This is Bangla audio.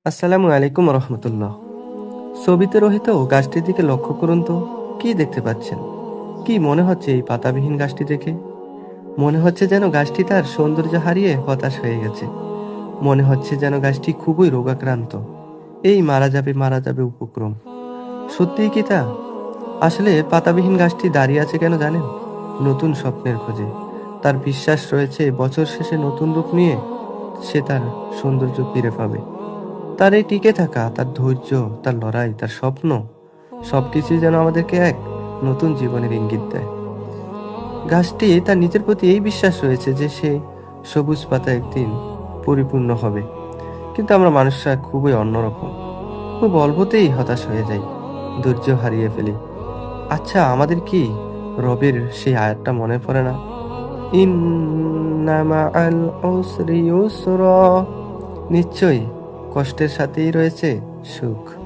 আসসালামু আলাইকুম রহমতুল্লাহ। ছবিতে রহিত গাছটির দিকে লক্ষ্য করুন তো, কি দেখতে পাচ্ছেন? কি মনে হচ্ছে এই পাতাবিহীন গাছটি দেখে? মনে হচ্ছে যেন গাছটি তার সৌন্দর্য হারিয়ে হতাশ হয়ে গেছে। মনে হচ্ছে যেন গাছটি খুবই রোগাক্রান্ত। এই মারা যাবে উপক্রম। সত্যিই কি তা? আসলে পাতাবিহীন গাছটি দাঁড়িয়ে আছে কেন জানেন? নতুন স্বপ্নের খোঁজে। তার বিশ্বাস রয়েছে বছর শেষে নতুন রূপ নিয়ে সে তার সৌন্দর্য ফিরে পাবে। তার এই টিকে থাকা, তার ধৈর্য, তার লড়াই, তার স্বপ্ন সবকিছুই যেন আমাদেরকে এক নতুন জীবনের ইঙ্গিত দেয়। গাছটি তার নিজের প্রতি এই বিশ্বাস রয়েছে যে সে সবুজ পাতা একদিন পরিপূর্ণ হবে। কিন্তু আমরা মানুষরা খুবই অন্যরকম। খুব অল্পতেই হতাশ হয়ে যাই, ধৈর্য হারিয়ে ফেলি। আচ্ছা, আমাদের কি রবের সেই আয়াতটা মনে পড়ে না? ইন্না মাআল উসরি ইউসরা। নিশ্চয়ই কষ্টের সাথেই রয়েছে সুখ।